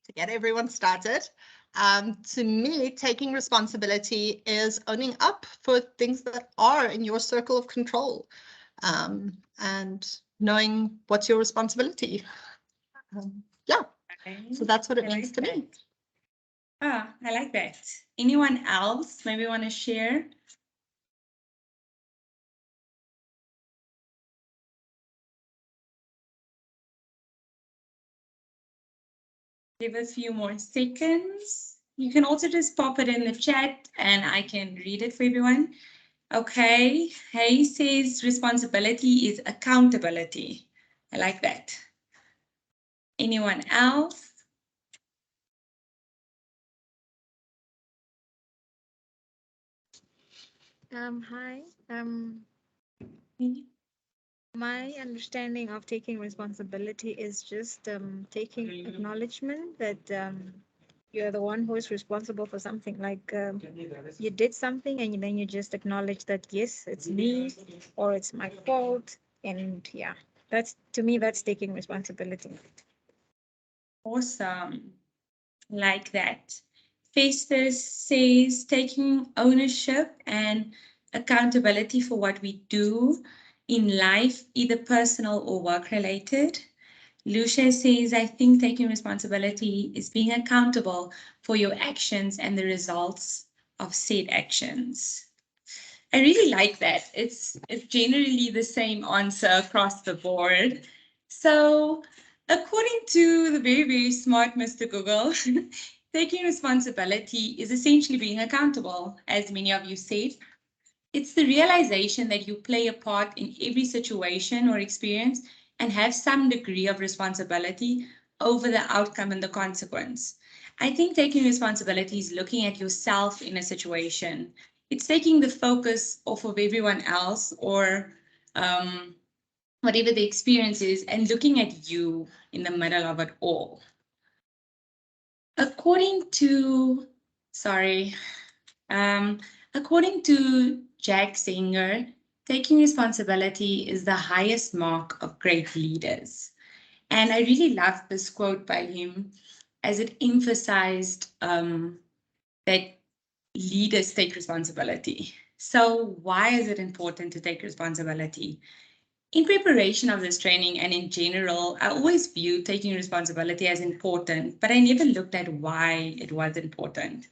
to get everyone started. To me, taking responsibility is owning up for things that are in your circle of control, and knowing what's your responsibility. Yeah, so that's what it means to me. Ah, I like that. Anyone else maybe want to share? Give a few more seconds. You can also just pop it in the chat and I can read it for everyone. Okay, Hay says responsibility is accountability. I like that. Anyone else? Hi. My understanding of taking responsibility is just taking acknowledgement that you're the one who is responsible for something. Like you did something and then you just acknowledge that, yes, it's me or it's my fault. And yeah, that's, to me, that's taking responsibility. Awesome. Like that. Festus says taking ownership and accountability for what we do in life, either personal or work related. Lucia says, I think taking responsibility is being accountable for your actions and the results of said actions. I really like that. It's generally the same answer across the board. So according to the very, very smart Mr. Google, taking responsibility is essentially being accountable, as many of you said. It's the realization that you play a part in every situation or experience and have some degree of responsibility over the outcome and the consequence. I think taking responsibility is looking at yourself in a situation. It's taking the focus off of everyone else or whatever the experience is and looking at you in the middle of it all. According to Jack Singer, taking responsibility is the highest mark of great leaders. And I really love this quote by him as it emphasized that leaders take responsibility. So why is it important to take responsibility? In preparation of this training and in general, I always viewed taking responsibility as important, but I never looked at why it was important.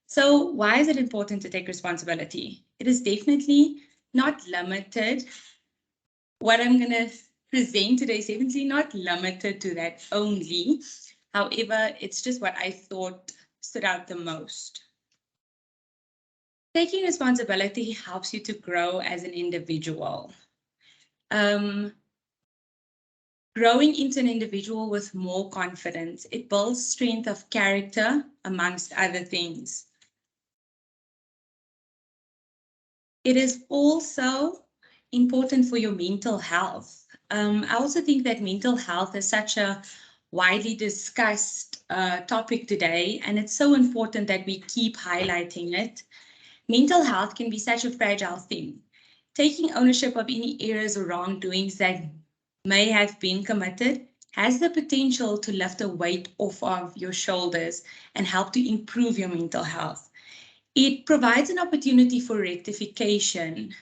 So why is it important to take responsibility? It is definitely not limited. What I'm going to present today is definitely not limited to that only. However, it's just what I thought stood out the most. Taking responsibility helps you to grow as an individual. Growing into an individual with more confidence. It builds strength of character, amongst other things. It is also important for your mental health. I also think that mental health is such a widely discussed topic today, and it's so important that we keep highlighting it. Mental health can be such a fragile thing. Taking ownership of any errors or wrongdoings that may have been committed has the potential to lift a weight off of your shoulders and help to improve your mental health. It provides an opportunity for rectification,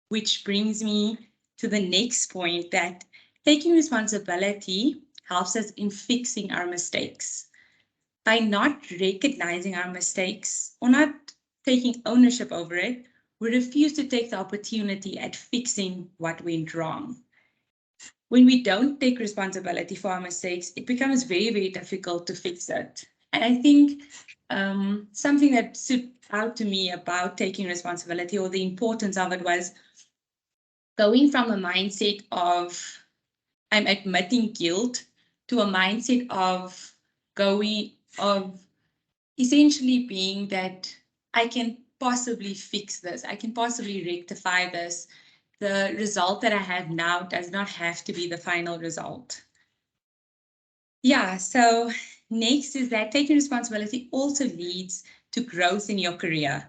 which brings me to the next point, that taking responsibility helps us in fixing our mistakes. By not recognizing our mistakes or not taking ownership over it, we refuse to take the opportunity at fixing what went wrong. When we don't take responsibility for our mistakes, it becomes very, very difficult to fix it. And I think something that stood out to me about taking responsibility, or the importance of it, was going from a mindset of I'm admitting guilt to a mindset of essentially being that I can possibly fix this, I can possibly rectify this. The result that I have now does not have to be the final result. Yeah, so next is that taking responsibility also leads to growth in your career.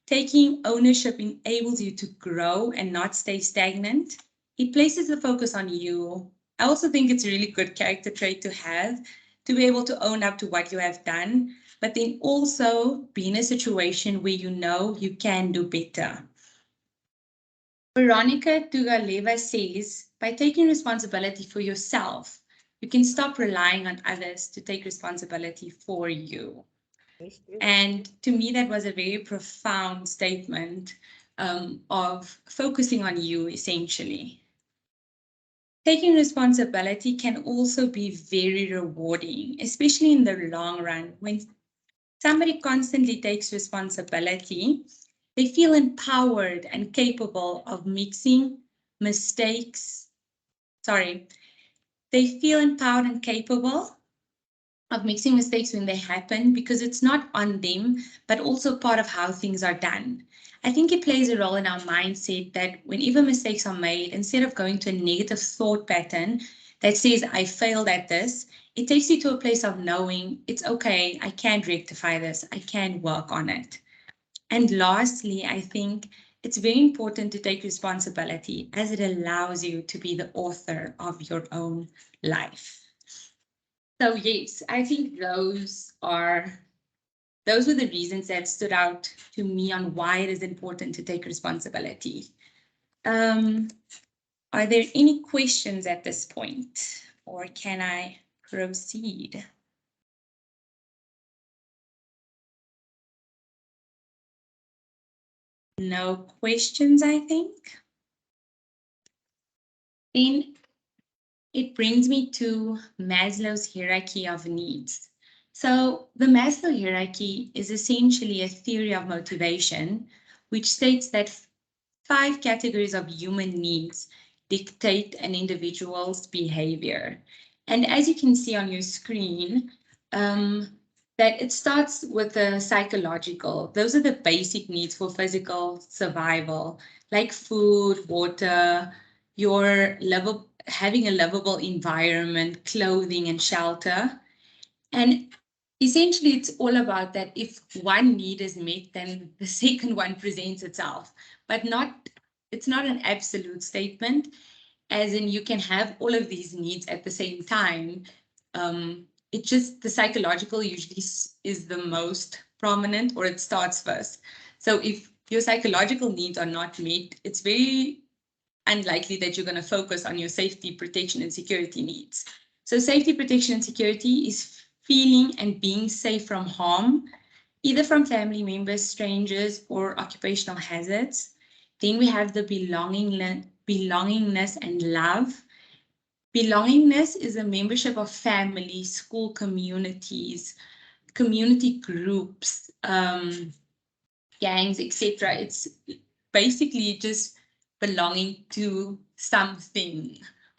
Taking ownership enables you to grow and not stay stagnant. It places the focus on you. I also think it's a really good character trait to have, to be able to own up to what you have done, but then also be in a situation where you know you can do better. Veronica Tugaleva says, by taking responsibility for yourself, you can stop relying on others to take responsibility for you. And to me, that was a very profound statement of focusing on you, essentially. Taking responsibility can also be very rewarding, especially in the long run. When somebody constantly takes responsibility, they feel empowered and capable of mixing mistakes. They feel empowered and capable of mixing mistakes when they happen because it's not on them, but also part of how things are done. I think it plays a role in our mindset that whenever mistakes are made, instead of going to a negative thought pattern that says, I failed at this, it takes you to a place of knowing it's okay, I can rectify this, I can work on it. And lastly, I think it's very important to take responsibility as it allows you to be the author of your own life. So yes, I think those were the reasons that stood out to me on why it is important to take responsibility. Are there any questions at this point, or can I proceed? No questions, I think. Then it brings me to Maslow's hierarchy of needs. So the Maslow hierarchy is essentially a theory of motivation, which states that 5 categories of human needs dictate an individual's behavior. And as you can see on your screen, that it starts with the psychological. Those are the basic needs for physical survival, like food, water, having a livable environment, clothing, and shelter. And essentially, it's all about that if one need is met, then the second one presents itself, but it's not an absolute statement, as in you can have all of these needs at the same time. It just, the psychological usually is the most prominent, or it starts first. So if your psychological needs are not met, it's very unlikely that you're going to focus on your safety, protection, and security needs. So safety, protection, and security is feeling and being safe from harm, either from family members, strangers, or occupational hazards. Then we have the belongingness and love. Belongingness is a membership of families, school communities, community groups, gangs, etc. It's basically just belonging to something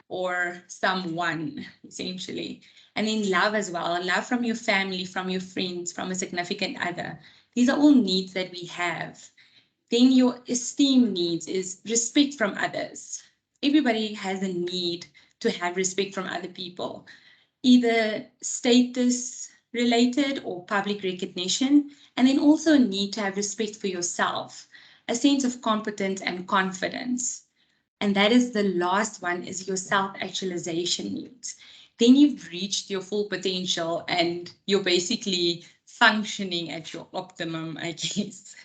or someone, essentially. And then love as well, love from your family, from your friends, from a significant other. These are all needs that we have. Then your esteem needs is respect from others. Everybody has a need to have respect from other people, either status related or public recognition, and then also a need to have respect for yourself, a sense of competence and confidence. And that is the last one, is your self-actualization needs. Then you've reached your full potential and you're basically functioning at your optimum, I guess.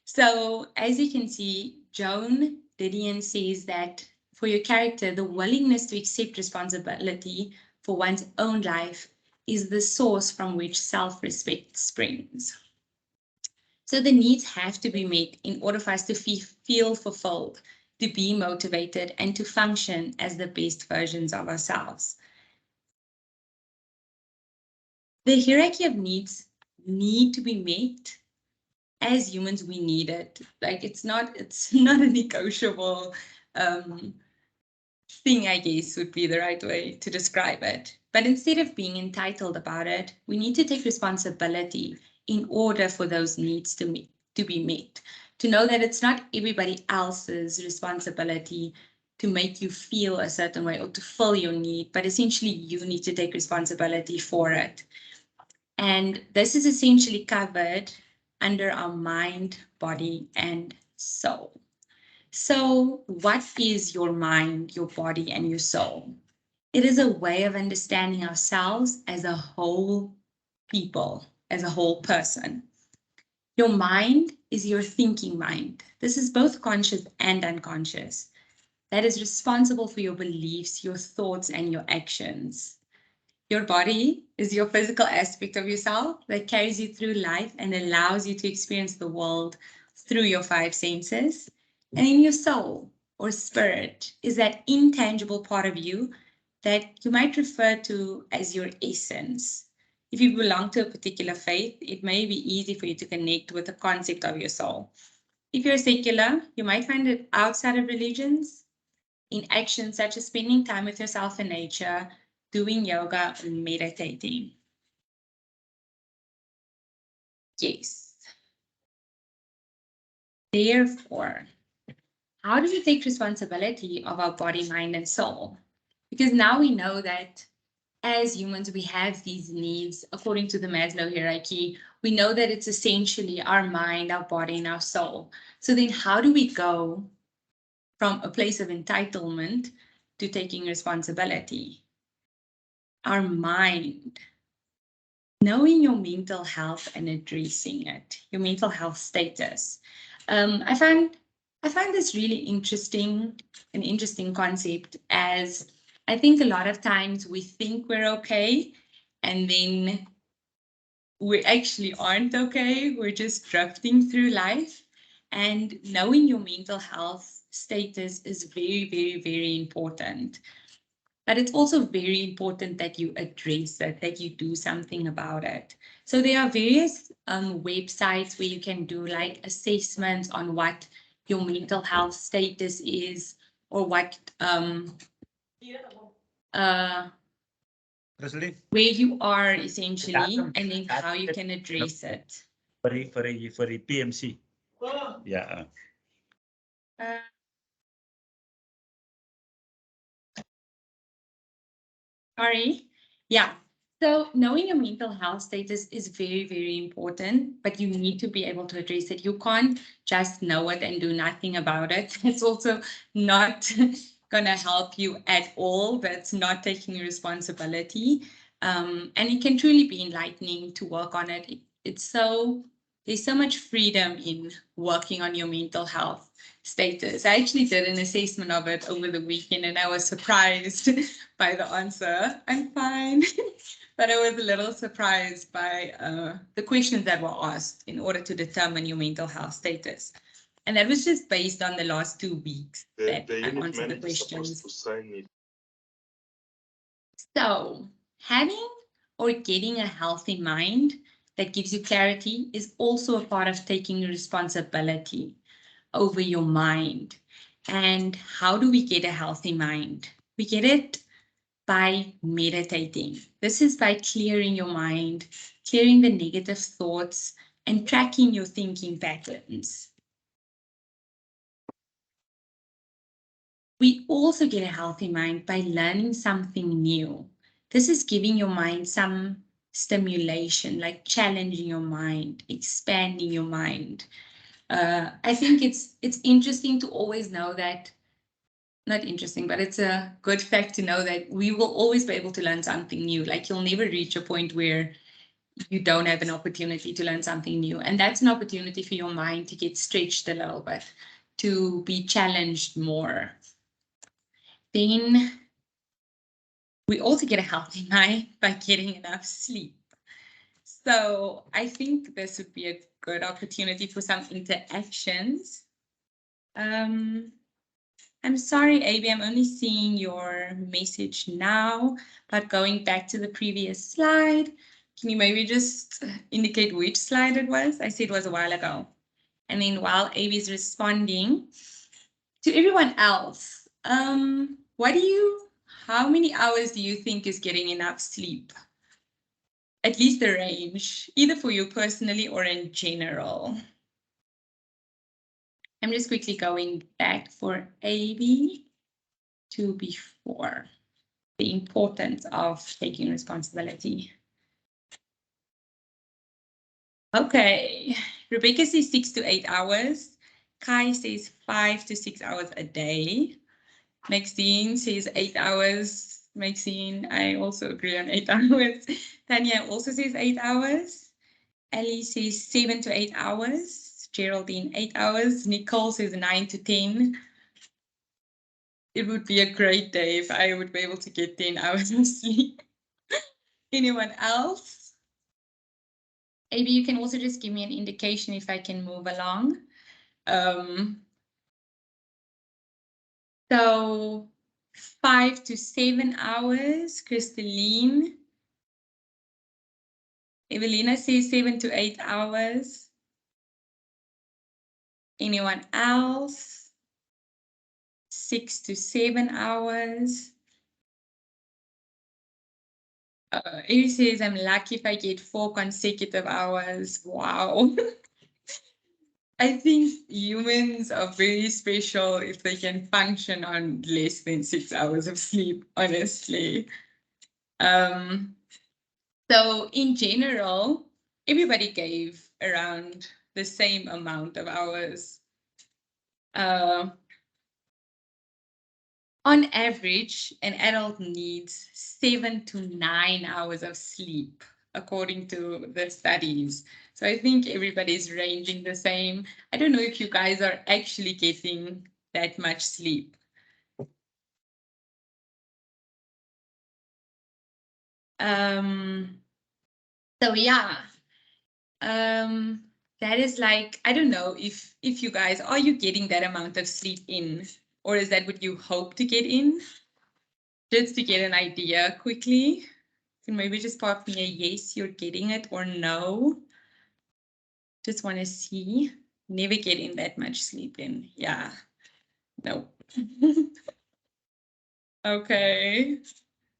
So as you can see, Joan Didion says that for your character, the willingness to accept responsibility for one's own life is the source from which self-respect springs. So the needs have to be met in order for us to feel fulfilled, to be motivated, and to function as the best versions of ourselves. The hierarchy of needs need to be met. As humans, we need it. Like it's not a negotiable thing, I guess would be the right way to describe it. But instead of being entitled about it, we need to take responsibility in order for those needs to be met. To know that it's not everybody else's responsibility to make you feel a certain way or to fill your need, but essentially you need to take responsibility for it. And this is essentially covered under our mind, body, and soul. So what is your mind, your body, and your soul? It is a way of understanding ourselves as a whole people, as a whole person. Your mind is your thinking mind. This is both conscious and unconscious. That is responsible for your beliefs, your thoughts, and your actions. Your body is your physical aspect of yourself that carries you through life and allows you to experience the world through your 5 senses. And in your soul or spirit is that intangible part of you that you might refer to as your essence. If you belong to a particular faith, it may be easy for you to connect with the concept of your soul. If you're secular, you might find it outside of religions, in actions such as spending time with yourself in nature, doing yoga, or meditating. Yes. Therefore, how do we take responsibility of our body, mind, and soul? Because now we know that as humans, we have these needs according to the Maslow hierarchy. We know that it's essentially our mind, our body, and our soul. So then how do we go from a place of entitlement to taking responsibility? Our mind, knowing your mental health and addressing it, your mental health status. I find this really interesting, an interesting concept, as I think a lot of times we think we're okay, and then we actually aren't okay. We're just drifting through life. And knowing your mental health status is very, very, very important. But it's also very important that you address it, that you do something about it. So there are various websites where you can do like assessments on what your mental health status is, or what where you are essentially, and then how you can address it. For the PMC. Yeah. Sorry. Yeah. So knowing your mental health status is very, very important, but you need to be able to address it. You can't just know it and do nothing about it. It's also not going to help you at all. That's not taking responsibility. And it can truly be enlightening to work on it. There's so much freedom in working on your mental health status. I actually did an assessment of it over the weekend, and I was surprised by the answer. I'm fine. But I was a little surprised by the questions that were asked in order to determine your mental health status. And that was just based on the last 2 weeks that I answered the questions. So having or getting a healthy mind that gives you clarity is also a part of taking responsibility over your mind. And how do we get a healthy mind? We get it by meditating. This is by clearing your mind, clearing the negative thoughts, and tracking your thinking patterns. We also get a healthy mind by learning something new. This is giving your mind some stimulation, like challenging your mind, expanding your mind. I think it's interesting to always know that, not interesting, but it's a good fact to know that we will always be able to learn something new. Like you'll never reach a point where you don't have an opportunity to learn something new. And that's an opportunity for your mind to get stretched a little bit, to be challenged more. Then we also get a healthy mind by getting enough sleep. So I think this would be a good opportunity for some interactions. I'm sorry, AB, I'm only seeing your message now, but going back to the previous slide, can you maybe just indicate which slide it was? I said it was a while ago. And then while AB is responding, to everyone else, how many hours do you think is getting enough sleep? At least the range, either for you personally or in general. I'm just quickly going back for AB to before. The importance of taking responsibility. Okay, Rebecca says 6 to 8 hours. Kai says 5 to 6 hours a day. Maxine says 8 hours Maxine, I also agree on 8 hours. Tanya also says 8 hours. Ellie says 7 to 8 hours. Geraldine, 8 hours. Nicole says 9 to 10. It would be a great day if I would be able to get 10 hours of sleep. Anyone else? Maybe you can also just give me an indication if I can move along. So 5 to 7 hours, Crystalline. Evelina says 7 to 8 hours. Anyone else? 6 to 7 hours. Eri says, I'm lucky if I get 4 consecutive hours. Wow. I think humans are very special if they can function on less than 6 hours of sleep, honestly. So in general, everybody gave around the same amount of hours. On average, an adult needs 7 to 9 hours of sleep, according to the studies. So I think everybody's ranging the same. I don't know if you guys are actually getting that much sleep. So yeah, that is like, I don't know if you guys, are you getting that amount of sleep in, or is that what you hope to get in? Just to get an idea quickly, can maybe just pop me a yes, you're getting it, or no. Just want to see. Never getting that much sleep in. Yeah, no. Okay,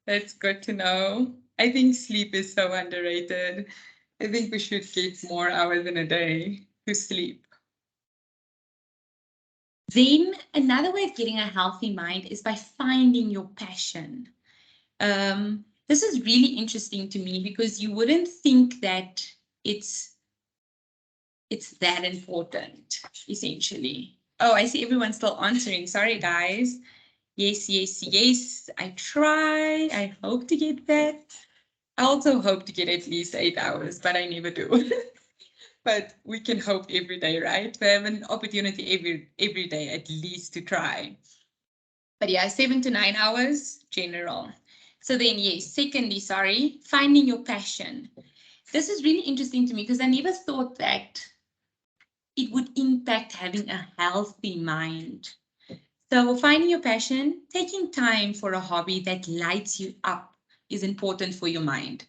that's good to know. I think sleep is so underrated. I think we should get more hours in a day to sleep. Then another way of getting a healthy mind is by finding your passion. This is really interesting to me because you wouldn't think that it's that important, essentially. Oh, I see everyone's still answering. Sorry, guys. Yes, yes, yes. I try. I hope to get that. I also hope to get at least 8 hours, but I never do. But we can hope every day, right? We have an opportunity every day at least to try. But yeah, 7 to 9 hours, general. So then, yes, secondly, sorry, finding your passion. This is really interesting to me because I never thought that it would impact having a healthy mind. So finding your passion, taking time for a hobby that lights you up is important for your mind.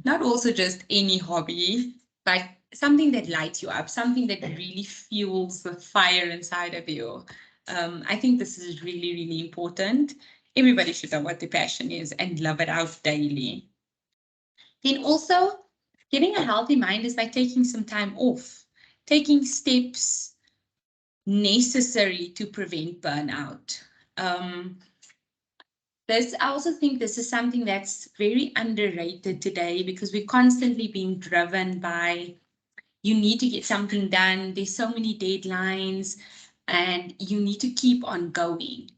Not also just any hobby, but something that lights you up, something that really fuels the fire inside of you. I think this is really, really important. Everybody should know what their passion is and love it out daily. Then also, getting a healthy mind is by taking some time off, taking steps necessary to prevent burnout. I also think this is something that's very underrated today because we're constantly being driven by, you need to get something done. There's so many deadlines and you need to keep on going.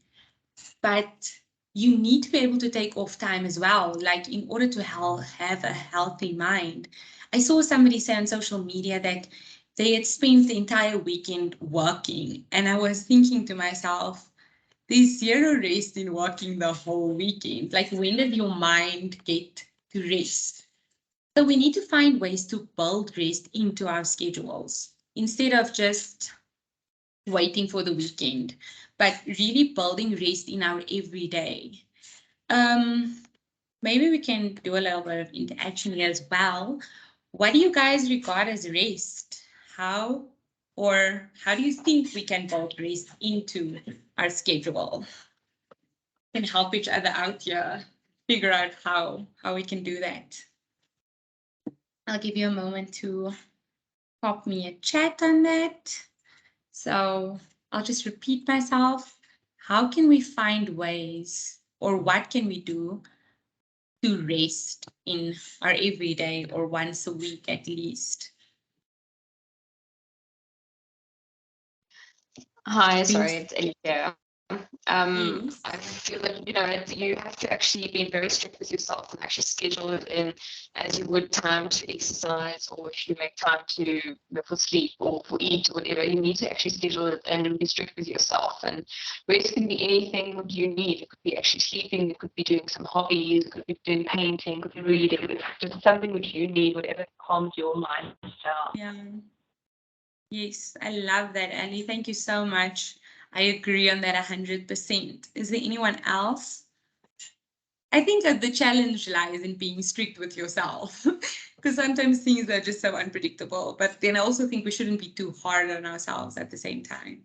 But you need to be able to take off time as well, like in order to have a healthy mind. I saw somebody say on social media that they had spent the entire weekend working. And I was thinking to myself, there's zero rest in working the whole weekend. Like, when did your mind get to rest? So we need to find ways to build rest into our schedules instead of just waiting for the weekend, but really building rest in our everyday. Maybe we can do a little bit of interaction here as well. What do you guys regard as rest? How do you think we can build rest into our schedule? Can help each other out here, figure out how we can do that. I'll give you a moment to pop me a chat on that. So I'll just repeat myself. How can we find ways, or what can we do to rest in our everyday or once a week at least? Hi, sorry, it's Alicia. Yes. I feel that, you have to actually be very strict with yourself and actually schedule it in as you would time to exercise, or if you make time to for sleep or for eat or whatever. You need to actually schedule it and be strict with yourself. And rest can be anything what you need. It could be actually sleeping, it could be doing some hobbies, it could be doing painting, it could be reading, just something which you need, whatever calms your mind down. Yeah. Yes, I love that, Annie. Thank you so much. I agree on that 100%. Is there anyone else? I think that the challenge lies in being strict with yourself, because sometimes things are just so unpredictable. But then I also think we shouldn't be too hard on ourselves at the same time.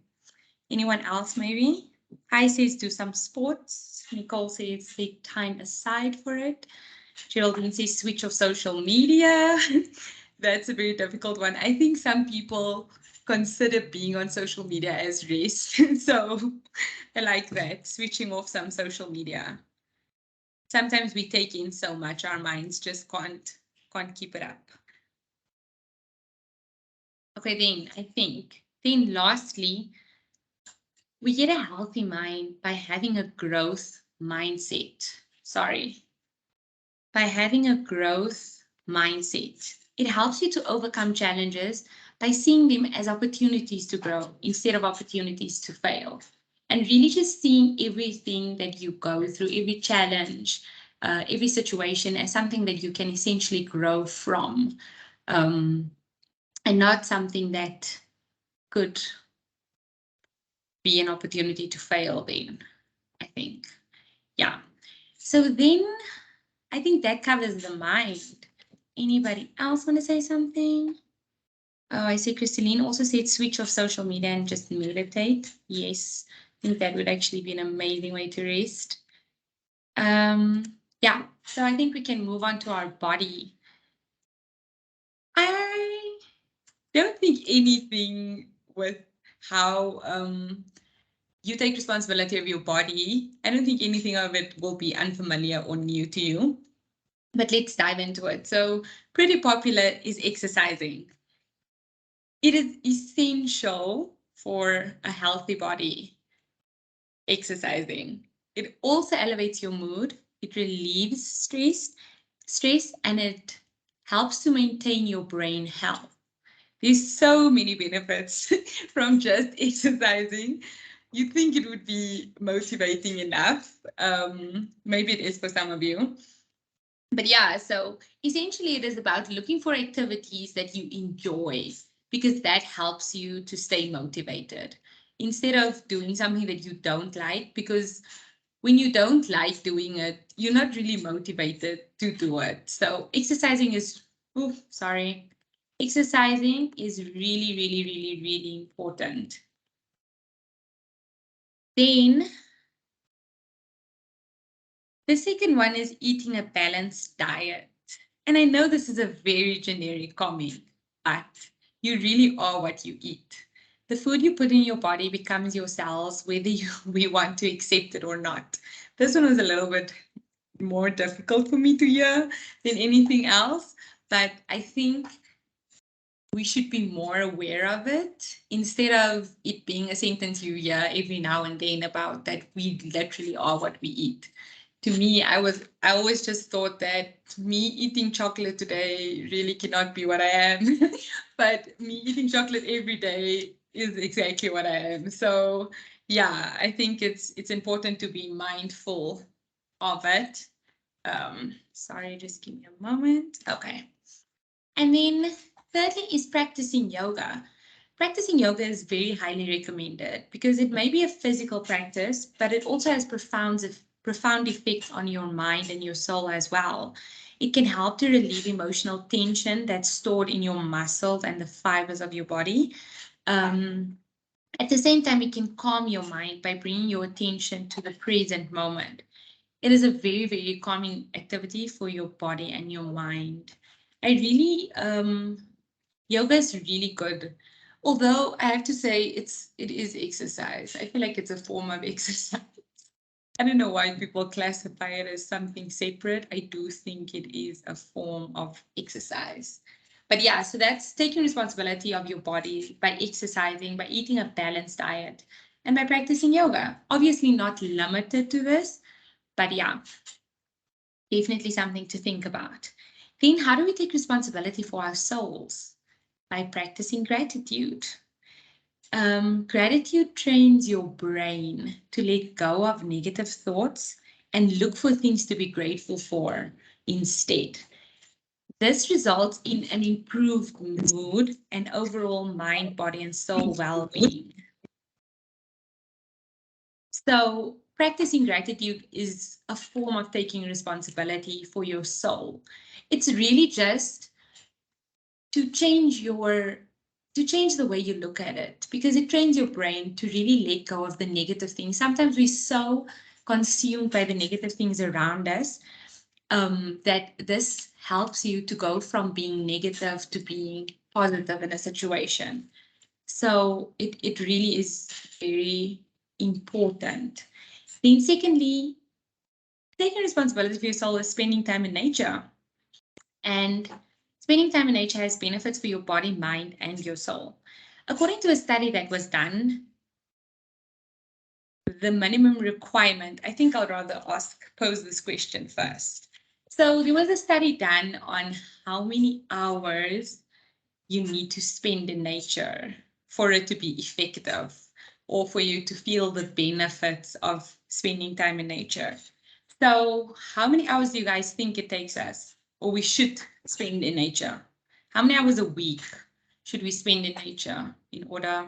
Anyone else, maybe? Kai says do some sports. Nicole says take time aside for it. Geraldine says switch off social media. That's a very difficult one. I think some people consider being on social media as rest. So I like that, switching off some social media. Sometimes we take in so much, our minds just can't keep it up. Okay, then lastly, we get a healthy mind by having a growth mindset. By having a growth mindset. It helps you to overcome challenges by seeing them as opportunities to grow instead of opportunities to fail. And really just seeing everything that you go through, every challenge, every situation as something that you can essentially grow from, and not something that could be an opportunity to fail then, I think. Yeah. So then I think that covers the mind. Anybody else want to say something? Oh, I see Christine also said switch off social media and just meditate. Yes, I think that would actually be an amazing way to rest. Yeah, so I think we can move on to our body. I don't think anything with how you take responsibility of your body, I don't think anything of it will be unfamiliar or new to you. But let's dive into it. So pretty popular is exercising. It is essential for a healthy body, exercising. It also elevates your mood. It relieves stress, and it helps to maintain your brain health. There's so many benefits from just exercising. You think it would be motivating enough. Maybe it is for some of you. But yeah, so essentially it is about looking for activities that you enjoy, because that helps you to stay motivated instead of doing something that you don't like, because when you don't like doing it, you're not really motivated to do it. So exercising is, exercising is really, really, really, really important. Then the second one is eating a balanced diet. And I know this is a very generic comment, but you really are what you eat. The food you put in your body becomes your cells, whether we want to accept it or not. This one was a little bit more difficult for me to hear than anything else, but I think we should be more aware of it instead of it being a sentence you hear every now and then about that we literally are what we eat. To me, I always just thought that me eating chocolate today really cannot be what I am. But me eating chocolate every day is exactly what I am. So yeah, I think it's important to be mindful of it. Sorry, just give me a moment. Okay. And then thirdly is practicing yoga. Practicing yoga is very highly recommended because it may be a physical practice, but it also has profound effects on your mind and your soul as well. It can help to relieve emotional tension that's stored in your muscles and the fibers of your body. At the same time, it can calm your mind by bringing your attention to the present moment. It is a very, very calming activity for your body and your mind. I really, yoga is really good. Although I have to say it is exercise. I feel like it's a form of exercise. I don't know why people classify it as something separate. I do think it is a form of exercise. But yeah, so that's taking responsibility of your body by exercising, by eating a balanced diet, and by practicing yoga. Obviously not limited to this, but yeah, definitely something to think about. Then how do we take responsibility for our souls? By practicing gratitude. Gratitude trains your brain to let go of negative thoughts and look for things to be grateful for instead. This results in an improved mood and overall mind, body, and soul well-being. So practicing gratitude is a form of taking responsibility for your soul. It's really just to change the way you look at it, because it trains your brain to really let go of the negative things. Sometimes we're so consumed by the negative things around us that this helps you to go from being negative to being positive in a situation. So it really is very important. Then secondly, taking responsibility for your soul is spending time in nature. And spending time in nature has benefits for your body, mind, and your soul. According to a study that was done, the minimum requirement, I think I'll rather pose this question first. So there was a study done on how many hours you need to spend in nature for it to be effective or for you to feel the benefits of spending time in nature. So how many hours do you guys think it takes us, or we should spend in nature? How many hours a week should we spend in nature in order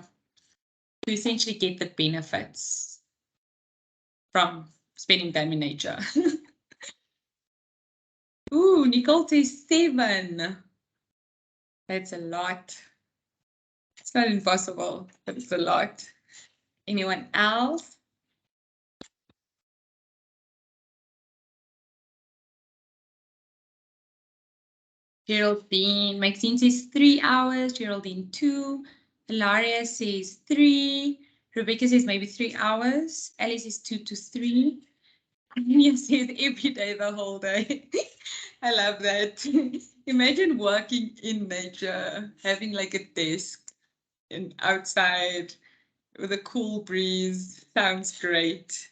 to essentially get the benefits from spending time in nature? Ooh, Nicole says 7. That's a lot. It's not impossible, but it's a lot. Anyone else? Geraldine, Maxine says 3 hours. Geraldine 2. Hilaria says 3. Rebecca says maybe 3 hours. Alice says 2 to 3. Anya says every day, the whole day. I love that. Imagine working in nature, having like a desk and outside with a cool breeze. Sounds great.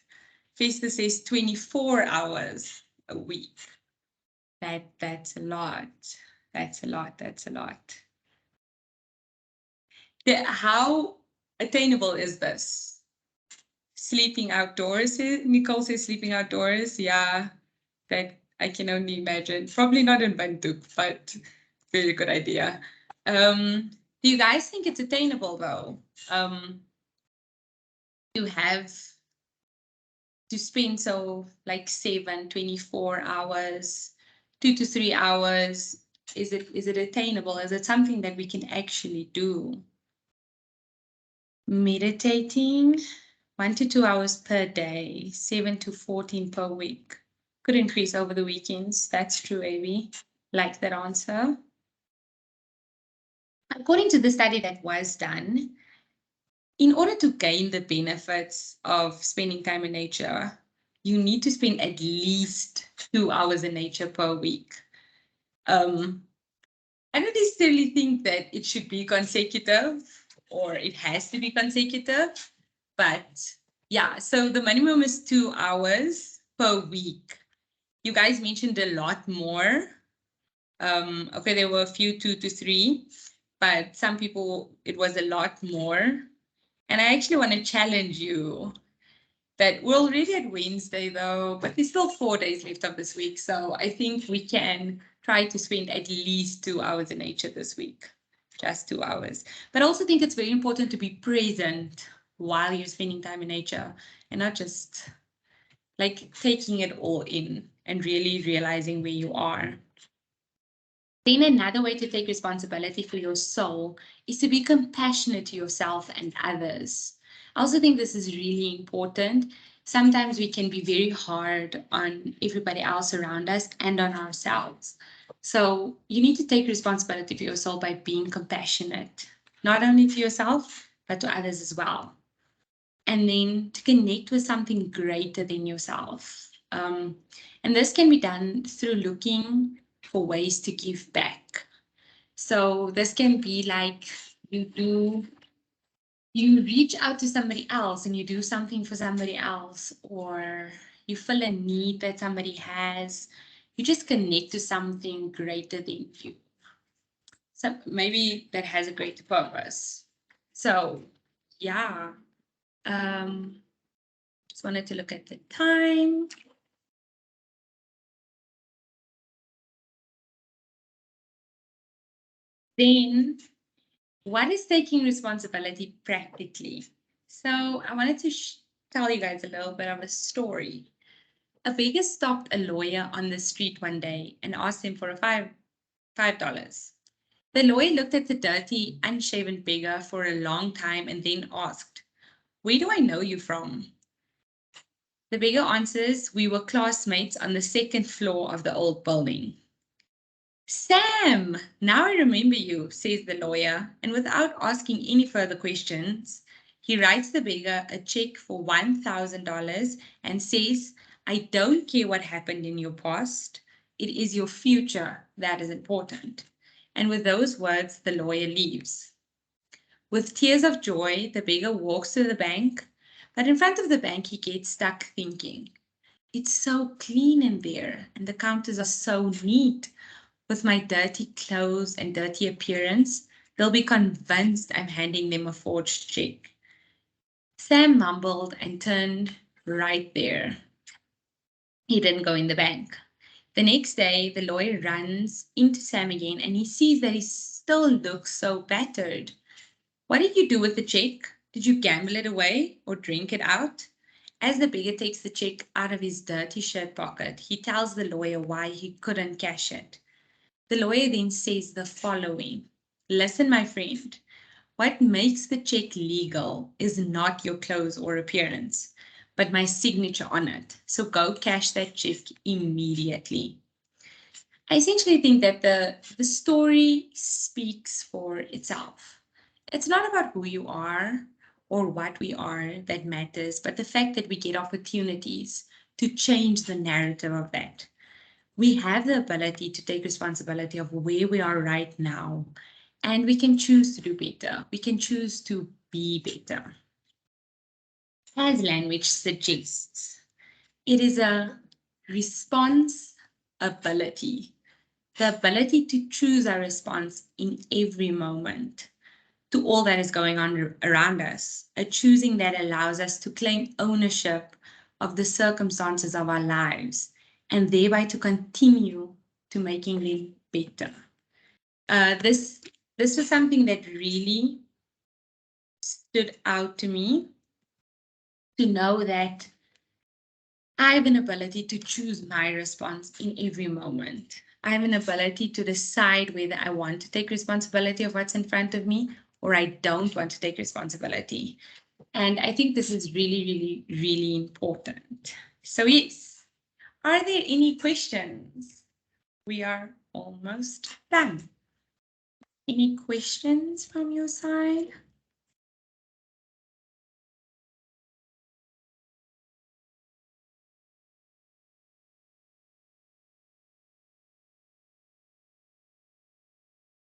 Festa says 24 hours a week. That's a lot. That's a lot. That's a lot. How attainable is this? Sleeping outdoors, Nicole says sleeping outdoors. Yeah, that I can only imagine. Probably not in Windhoek, but very good idea. Do you guys think it's attainable though? To have to spend so like 24 hours, 2 to 3 hours. Is it attainable? Is it something that we can actually do? Meditating 1 to 2 hours per day, 7 to 14 per week. Could increase over the weekends. That's true, Avi. Like that answer. According to the study that was done, in order to gain the benefits of spending time in nature, you need to spend at least 2 hours in nature per week. I don't necessarily think that it should be consecutive or it has to be consecutive, but yeah, so the minimum is 2 hours per week. You guys mentioned a lot more. Okay, there were a few 2 to 3, but some people, it was a lot more. And I actually want to challenge you that we're already at Wednesday though, but there's still 4 days left of this week. So I think we can try to spend at least 2 hours in nature this week, just 2 hours. But I also think it's very important to be present while you're spending time in nature and not just like taking it all in and really realizing where you are. Then another way to take responsibility for your soul is to be compassionate to yourself and others. I also think this is really important. Sometimes we can be very hard on everybody else around us and on ourselves. So you need to take responsibility for your soul by being compassionate, not only to yourself, but to others as well. And then to connect with something greater than yourself. And this can be done through looking for ways to give back. So this can be like you do you reach out to somebody else and you do something for somebody else, or you fill a need that somebody has, you just connect to something greater than you. So maybe that has a greater purpose. So yeah, just wanted to look at the time. Then what is taking responsibility practically? So I wanted to tell you guys a little bit of a story. A beggar stopped a lawyer on the street one day and asked him for a $5. The lawyer looked at the dirty, unshaven beggar for a long time and then asked, "Where do I know you from?" The beggar answers, "We were classmates on the second floor of the old building." "Sam, now I remember you," says the lawyer, and without asking any further questions, he writes the beggar a check for $1,000 and says, "I don't care what happened in your past. It is your future that is important." And with those words, the lawyer leaves. With tears of joy, the beggar walks to the bank, but in front of the bank, he gets stuck thinking, "It's so clean in there, and the counters are so neat. With my dirty clothes and dirty appearance, they'll be convinced I'm handing them a forged check." Sam mumbled and turned right there. He didn't go in the bank. The next day, the lawyer runs into Sam again and he sees that he still looks so battered. "What did you do with the check? Did you gamble it away or drink it out?" As the beggar takes the check out of his dirty shirt pocket, he tells the lawyer why he couldn't cash it. The lawyer then says the following: "Listen, my friend, what makes the check legal is not your clothes or appearance, but my signature on it. So go cash that check immediately." I essentially think that the story speaks for itself. It's not about who you are or what we are that matters, but the fact that we get opportunities to change the narrative of that. We have the ability to take responsibility of where we are right now, and we can choose to do better. We can choose to be better. As language suggests, it is a response ability, the ability to choose our response in every moment to all that is going on around us, a choosing that allows us to claim ownership of the circumstances of our lives and thereby to continue to making them better. This was something that really stood out to me, to know that I have an ability to choose my response in every moment. I have an ability to decide whether I want to take responsibility of what's in front of me or I don't want to take responsibility. And I think this is really, really, really important. So yes, are there any questions? We are almost done. Any questions from your side?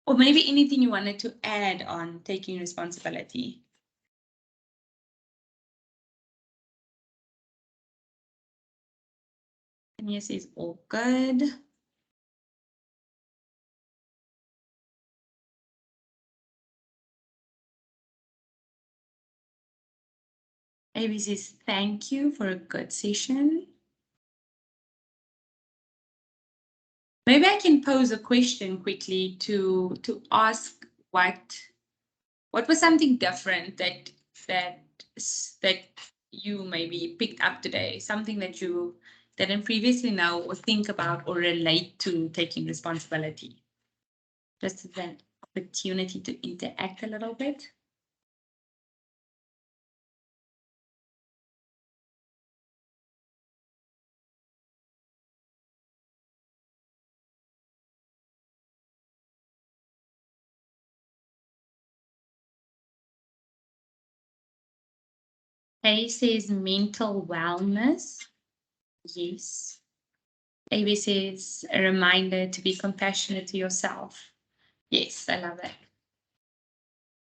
Or maybe anything you wanted to add on taking responsibility? And yes, it's all good. Amy says, "Thank you for a good session." Maybe I can pose a question quickly to ask what was something different that you maybe picked up today, something that you didn't previously know or think about or relate to taking responsibility. Just as an opportunity to interact a little bit. A says mental wellness. Yes. AB says a reminder to be compassionate to yourself. Yes, I love that.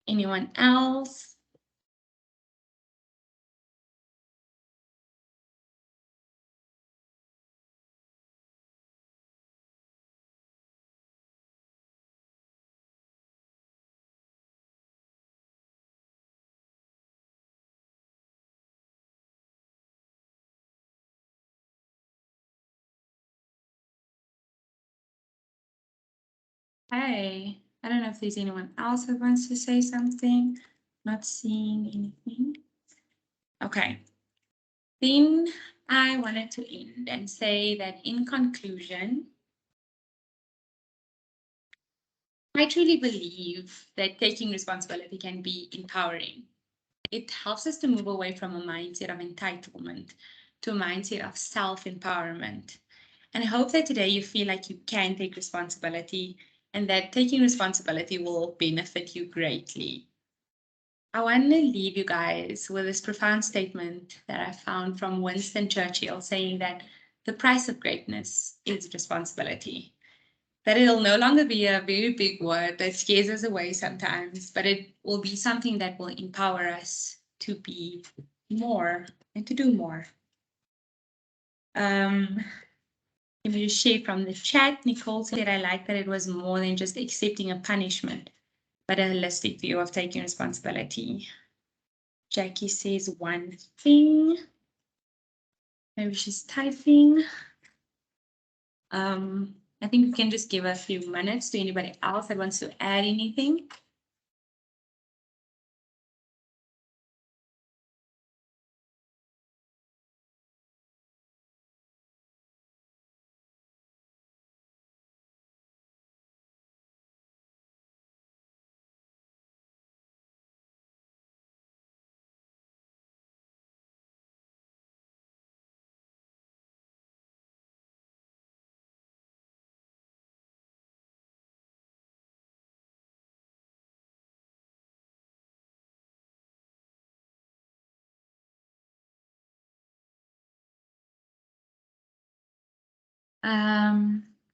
Anyone else? Hey, I don't know if there's anyone else that wants to say something. Not seeing anything. Okay. Then I wanted to end and say that in conclusion, I truly believe that taking responsibility can be empowering. It helps us to move away from a mindset of entitlement to a mindset of self-empowerment. And I hope that today you feel like you can take responsibility and that taking responsibility will benefit you greatly. I want to leave you guys with this profound statement that I found from Winston Churchill saying that the price of greatness is responsibility. That it'll no longer be a very big word that scares us away sometimes, but it will be something that will empower us to be more and to do more. Let me just share from the chat. Nicole said, I like that it was more than just accepting a punishment, but a holistic view of taking responsibility. Jackie says one thing. Maybe she's typing. I think we can just give a few minutes to anybody else that wants to add anything.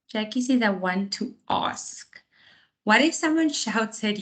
Jackie says, I want to ask, what if someone shouts at